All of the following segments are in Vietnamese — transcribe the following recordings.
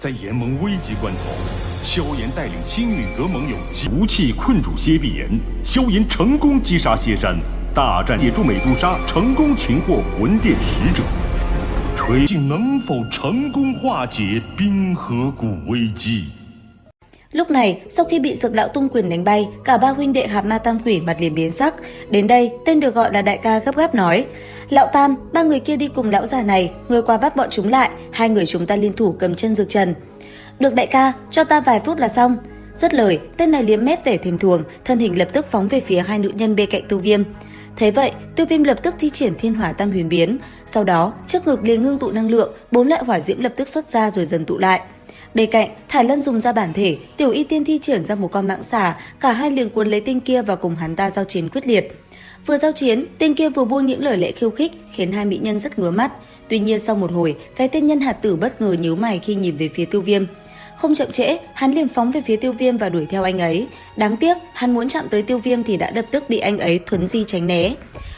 在联盟危急关头，萧炎带领青羽阁盟友武器困住谢必言，萧炎成功击杀谢山，大战野猪美杜莎，成功擒获魂殿使者。锤镜能否成功化解冰河谷危机? Lúc này, sau khi bị Dược lão tung quyền đánh bay, cả ba huynh đệ Hạp Ma Tam Quỷ mặt liền biến sắc. Đến đây, tên được gọi là đại ca gấp gáp nói: "Lão Tam, ba người kia đi cùng lão già này, người qua bắt bọn chúng lại, hai người chúng ta liên thủ cầm chân Dược Trần." "Được đại ca, cho ta vài phút là xong." Dứt lời, tên này liếm mép vẻ thèm thuồng, thân hình lập tức phóng về phía hai nữ nhân bên cạnh Tiêu Viêm. Thế vậy, Tiêu Viêm lập tức thi triển Thiên Hỏa Tam Huyền biến, sau đó trước ngực liền ngưng tụ năng lượng, 4 loại hỏa diễm lập tức xuất ra rồi dần tụ lại. Bên cạnh, Thải Lân dùng ra bản thể, Tiểu Y Tiên thi triển ra một con mãng xà, cả hai liền cuốn lấy tên kia và cùng hắn ta giao chiến quyết liệt. Vừa giao chiến, tên kia vừa buông những lời lẽ khiêu khích, khiến hai mỹ nhân rất ngứa mắt. Tuy nhiên sau một hồi, cái tên nhân hạt tử bất ngờ nhíu mày khi nhìn về phía Tiêu Viêm. Không chậm trễ, hắn liền phóng về phía Tiêu Viêm và đuổi theo anh ấy. Đáng tiếc, hắn muốn chạm tới Tiêu Viêm thì đã lập tức bị anh ấy thuấn di tránh né.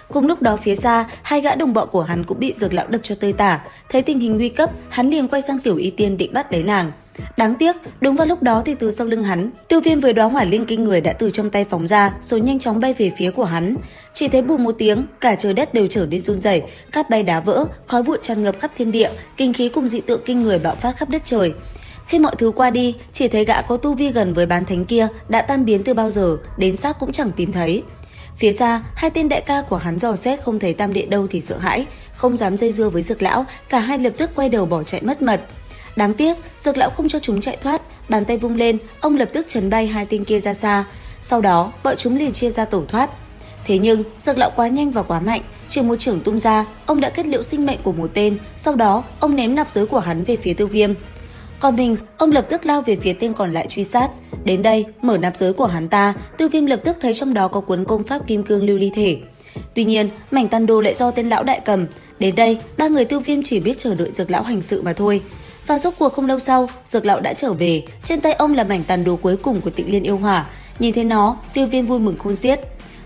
Cùng lúc đó phía xa, hai gã đồng bọn của hắn cũng bị Dược lão đập cho tơi tả. Thấy tình hình nguy cấp, hắn liền quay sang Tiểu Y Tiên định bắt lấy nàng. Đáng tiếc, đúng vào lúc đó thì từ sau lưng hắn, Tiêu Viêm với đóa hỏa linh kinh người đã từ trong tay phóng ra, rồi nhanh chóng bay về phía của hắn. Chỉ thấy bùm một tiếng, cả trời đất đều trở nên run rẩy, cát bay đá vỡ, khói bụi tràn ngập khắp thiên địa, kinh khí cùng dị tượng kinh người bạo phát khắp đất trời. Khi mọi thứ qua đi, chỉ thấy gã có tu vi gần với bán thánh kia đã tan biến từ bao giờ, đến xác cũng chẳng tìm thấy. Phía xa, hai tên đại ca của hắn dò xét không thấy Tam Đệ đâu thì sợ hãi, không dám dây dưa với Dược lão, cả hai lập tức quay đầu bỏ chạy mất mật. Đáng tiếc, Dược lão không cho chúng chạy thoát, bàn tay vung lên, ông lập tức chấn bay hai tên kia ra xa. Sau đó, bọn chúng liền chia ra tẩu thoát. Thế nhưng, Dược lão quá nhanh và quá mạnh, chỉ một chưởng tung ra, ông đã kết liễu sinh mệnh của một tên, sau đó ông ném nạp giới của hắn về phía Tiêu Viêm. Còn mình, ông lập tức lao về phía tên còn lại truy sát. Đến đây, mở nạp giới của hắn ta, Tiêu Viêm lập tức thấy trong đó có cuốn công pháp kim cương lưu ly thể. Tuy nhiên, mảnh tàn đồ lại do tên lão đại cầm. Đến đây, ba người Tiêu Viêm chỉ biết chờ đợi Dược lão hành sự mà thôi. Và rốt cuộc không lâu sau, Dược lão đã trở về, trên tay ông là mảnh tàn đồ cuối cùng của Tịnh Liên yêu hỏa. Nhìn thấy nó, Tiêu Viêm vui mừng khôn xiết.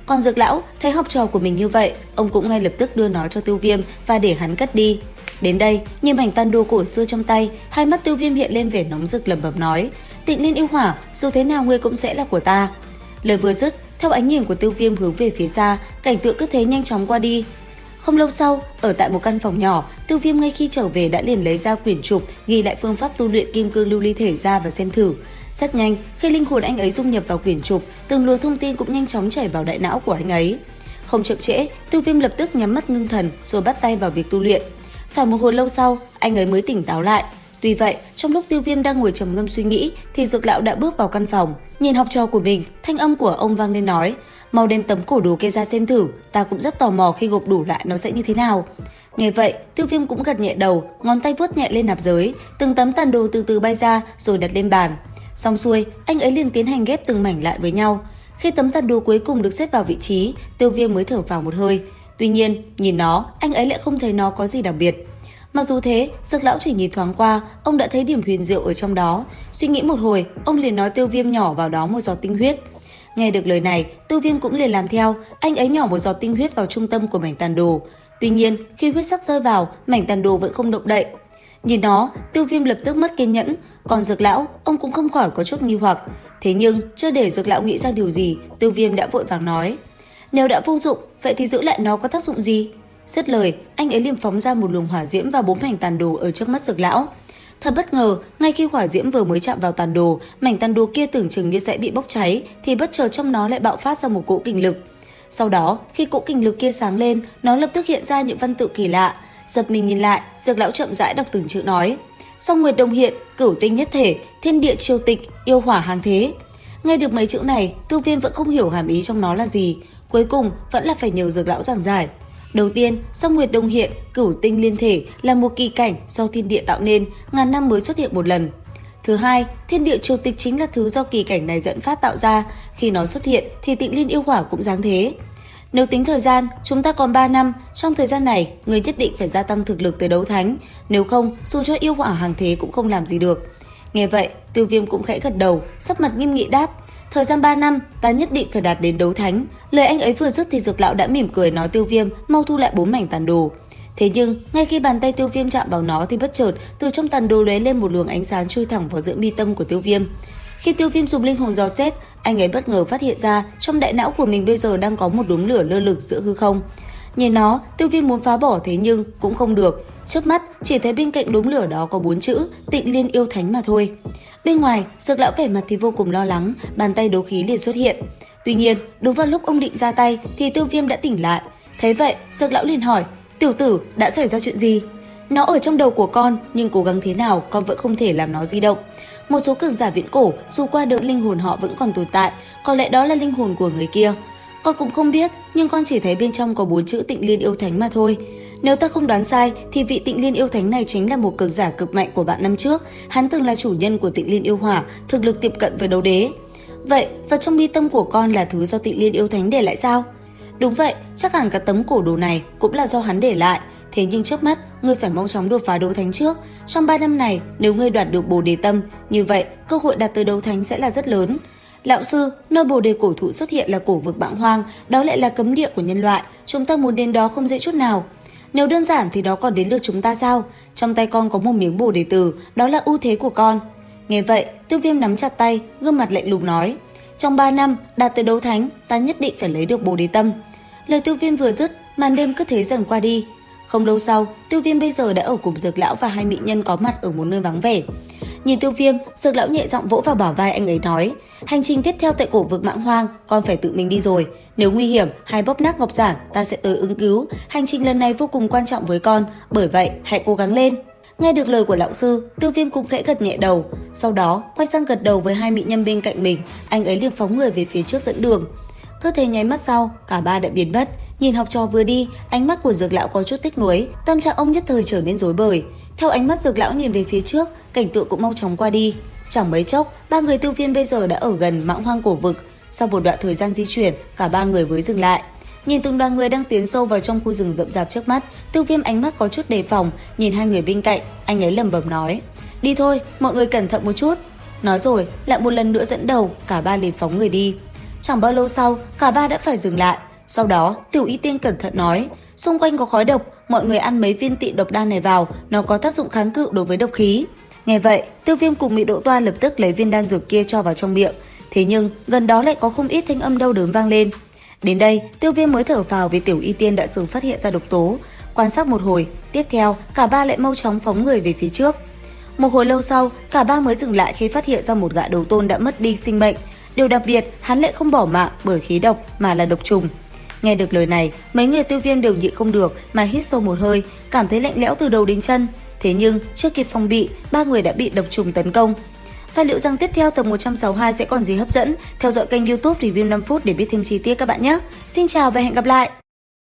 Còn Dược lão thấy học trò của mình như vậy, ông cũng ngay lập tức đưa nó cho Tiêu Viêm và để hắn cất đi. Đến đây, nhìn mảnh tàn đồ cổ xưa trong tay, hai mắt Tiêu Viêm hiện lên vẻ nóng rực lẩm bẩm nói: "Tịnh Liên yêu hỏa, dù thế nào ngươi cũng sẽ là của ta." Lời vừa dứt, theo ánh nhìn của Tiêu Viêm hướng về phía xa, cảnh tượng cứ thế nhanh chóng qua đi. Không lâu sau, ở tại một căn phòng nhỏ, Tiêu Viêm ngay khi trở về đã liền lấy ra quyển trục ghi lại phương pháp tu luyện kim cương lưu ly thể ra và xem thử. Rất nhanh, khi linh hồn anh ấy dung nhập vào quyển trục, từng luồng thông tin cũng nhanh chóng chảy vào đại não của anh ấy. Không chậm trễ, Tiêu Viêm lập tức nhắm mắt ngưng thần rồi bắt tay vào việc tu luyện. Phải một hồi lâu sau, anh ấy mới tỉnh táo lại. Tuy vậy, trong lúc Tiêu Viêm đang ngồi trầm ngâm suy nghĩ thì Dược lão đã bước vào căn phòng. Nhìn học trò của mình, thanh âm của ông vang lên nói: "Mau đem tấm cổ đồ kia ra xem thử, ta cũng rất tò mò khi gộp đủ lại nó sẽ như thế nào." Nghe vậy, Tiêu Viêm cũng gật nhẹ đầu, ngón tay vuốt nhẹ lên nạp giới, từng tấm tàn đồ từ từ bay ra rồi đặt lên bàn. Xong xuôi, anh ấy liền tiến hành ghép từng mảnh lại với nhau. Khi tấm tàn đồ cuối cùng được xếp vào vị trí, Tiêu Viêm mới thở phào một hơi. Tuy nhiên, nhìn nó, anh ấy lại không thấy nó có gì đặc biệt. Mặc dù thế, Dược lão chỉ nhìn thoáng qua, ông đã thấy điểm huyền diệu ở trong đó. Suy nghĩ một hồi, ông liền nói Tiêu Viêm nhỏ vào đó một giọt tinh huyết. Nghe được lời này, Tiêu Viêm cũng liền làm theo, anh ấy nhỏ một giọt tinh huyết vào trung tâm của mảnh tàn đồ. Tuy nhiên, khi huyết sắc rơi vào, mảnh tàn đồ vẫn không động đậy. Nhìn nó, Tiêu Viêm lập tức mất kiên nhẫn, còn Dược lão, ông cũng không khỏi có chút nghi hoặc. Thế nhưng, chưa để Dược lão nghĩ ra điều gì, Tiêu Viêm đã vội vàng nói: "Nếu đã vô dụng, vậy thì giữ lại nó có tác dụng gì?" Dứt lời, anh ấy liền phóng ra một luồng hỏa diễm và 4 mảnh tàn đồ ở trước mắt Dược lão. Thật bất ngờ, ngay khi hỏa diễm vừa mới chạm vào tàn đồ, mảnh tàn đồ kia tưởng chừng như sẽ bị bốc cháy, thì bất chợt trong nó lại bạo phát ra một cỗ kình lực. Sau đó, khi cỗ kình lực kia sáng lên, nó lập tức hiện ra những văn tự kỳ lạ. Giật mình nhìn lại, Dược lão chậm rãi đọc từng chữ nói: "Song nguyệt đồng hiện, cửu tinh nhất thể, thiên địa triều tịch, yêu hỏa hàng thế." Nghe được mấy chữ này, Tiêu Viêm vẫn không hiểu hàm ý trong nó là gì, cuối cùng vẫn là phải nhờ Dược lão giảng giải. Đầu tiên, song nguyệt đồng hiện, cửu tinh liên thể là một kỳ cảnh do thiên địa tạo nên, ngàn năm mới xuất hiện một lần. Thứ hai, thiên địa triều tịch chính là thứ do kỳ cảnh này dẫn phát tạo ra, khi nó xuất hiện thì Tịnh Liên yêu hỏa cũng dáng thế. Nếu tính thời gian, chúng ta còn 3 năm, trong thời gian này, người nhất định phải gia tăng thực lực tới đấu thánh, nếu không, dù cho yêu hỏa hàng thế cũng không làm gì được. Nghe vậy, Tiêu Viêm cũng khẽ gật đầu, sắc mặt nghiêm nghị đáp: "Thời gian 3 năm, ta nhất định phải đạt đến đấu thánh." Lời anh ấy vừa dứt thì Dược lão đã mỉm cười nói Tiêu Viêm mau thu lại 4 mảnh tàn đồ. Thế nhưng, ngay khi bàn tay Tiêu Viêm chạm vào nó thì bất chợt, từ trong tàn đồ lóe lên một luồng ánh sáng chui thẳng vào giữa mi tâm của Tiêu Viêm. Khi Tiêu Viêm dùng linh hồn dò xét, anh ấy bất ngờ phát hiện ra trong đại não của mình bây giờ đang có một đốm lửa lơ lửng giữa hư không. Nhìn nó, Tiêu Viêm muốn phá bỏ thế nhưng cũng không được. Trước mắt chỉ thấy bên cạnh đốm lửa đó có 4 chữ Tịnh Liên Yêu Thánh mà thôi. Bên ngoài, Dược lão vẻ mặt thì vô cùng lo lắng, bàn tay đấu khí liền xuất hiện. Tuy nhiên, đúng vào lúc ông định ra tay thì Tiêu Viêm đã tỉnh lại. Thấy vậy, Dược lão liền hỏi: "Tiểu tử, đã xảy ra chuyện gì?" "Nó ở trong đầu của con, nhưng cố gắng thế nào con vẫn không thể làm nó di động. Một số cường giả viễn cổ dù qua được linh hồn họ vẫn còn tồn tại, có lẽ đó là linh hồn của người kia. Con cũng không biết, nhưng con chỉ thấy bên trong có 4 chữ Tịnh Liên Yêu Thánh mà thôi. Nếu ta không đoán sai thì vị Tịnh Liên Yêu Thánh này chính là một cường giả cực mạnh của bạn năm trước, hắn từng là chủ nhân của Tịnh Liên Yêu Hỏa, thực lực tiệm cận với đấu đế. Vậy, vật trong mi tâm của con là thứ do Tịnh Liên Yêu Thánh để lại sao?" "Đúng vậy, chắc hẳn cả tấm cổ đồ này cũng là do hắn để lại. Thế nhưng trước mắt, ngươi phải mau chóng đột phá đấu thánh trước. Trong 3 năm này, nếu ngươi đoạt được bồ đề tâm, như vậy cơ hội đạt tới đấu thánh sẽ là rất lớn. Lão sư, nơi bồ đề cổ thụ xuất hiện là cổ vực Bạng Hoang, đó lại là cấm địa của nhân loại. Chúng ta muốn đến đó không dễ chút nào. Nếu đơn giản thì đó còn đến lượt chúng ta sao? Trong tay con có một miếng bồ đề tử, đó là ưu thế của con." Nghe vậy, Tiêu Viêm nắm chặt tay, gương mặt lạnh lùng nói: "Trong 3 năm, đạt tới đấu thánh, ta nhất định phải lấy được bồ đề tâm." Lời Tiêu Viêm vừa dứt, màn đêm cứ thế dần qua đi. Không lâu sau, Tiêu Viêm bây giờ đã ở cùng Dược lão và hai mỹ nhân có mặt ở một nơi vắng vẻ. Nhìn Tiêu Viêm, Dược lão nhẹ giọng vỗ vào bả vai anh ấy nói: "Hành trình tiếp theo tại cổ vực Mãng Hoang, con phải tự mình đi rồi. Nếu nguy hiểm hay bóp nát ngọc giản, ta sẽ tới ứng cứu. Hành trình lần này vô cùng quan trọng với con, bởi vậy hãy cố gắng lên." Nghe được lời của lão sư, Tiêu Viêm cũng khẽ gật nhẹ đầu. Sau đó, quay sang gật đầu với hai mỹ nhân bên cạnh mình, anh ấy liền phóng người về phía trước dẫn đường. Cứ thế nháy mắt sau, cả ba đã biến mất. Nhìn học trò vừa đi, ánh mắt của Dược lão có chút tiếc nuối, tâm trạng ông nhất thời trở nên rối bời. Theo ánh mắt Dược lão nhìn về phía trước, cảnh tượng cũng mau chóng qua đi. Chẳng mấy chốc, ba người Tiêu Viêm bây giờ đã ở gần Mãng Hoang cổ vực. Sau một đoạn thời gian di chuyển, cả ba người mới dừng lại. Nhìn từng đoàn người đang tiến sâu vào trong khu rừng rậm rạp trước mắt, Tiêu Viêm ánh mắt có chút đề phòng, nhìn hai người bên cạnh, anh ấy lẩm bẩm nói: "Đi thôi, mọi người cẩn thận một chút." Nói rồi, lại một lần nữa dẫn đầu, cả ba liền phóng người đi. Chẳng bao lâu sau, cả ba đã phải dừng lại. Sau đó, Tiểu Y Tiên cẩn thận nói: "Xung quanh có khói độc, mọi người ăn mấy viên tị độc đan này vào, nó có tác dụng kháng cự đối với độc khí." Nghe vậy, Tiêu Viêm cùng Mị Độ Toa lập tức lấy viên đan dược kia cho vào trong miệng. Thế nhưng, gần đó lại có không ít thanh âm đau đớn vang lên. Đến đây, Tiêu Viêm mới thở phào vì Tiểu Y Tiên đã sớm phát hiện ra độc tố. Quan sát một hồi, tiếp theo, cả ba lại mau chóng phóng người về phía trước. Một hồi lâu sau, cả ba mới dừng lại khi phát hiện ra một gã đấu tôn đã mất đi sinh mệnh. Điều đặc biệt, hắn lại không bỏ mạng bởi khí độc mà là độc trùng. Nghe được lời này, mấy người Tiêu Viêm đều nhịn không được mà hít sâu một hơi, cảm thấy lạnh lẽo từ đầu đến chân. Thế nhưng, chưa kịp phòng bị, ba người đã bị độc trùng tấn công. Và liệu rằng tiếp theo tập 162 sẽ còn gì hấp dẫn? Theo dõi kênh YouTube Review 5 phút để biết thêm chi tiết các bạn nhé. Xin chào và hẹn gặp lại!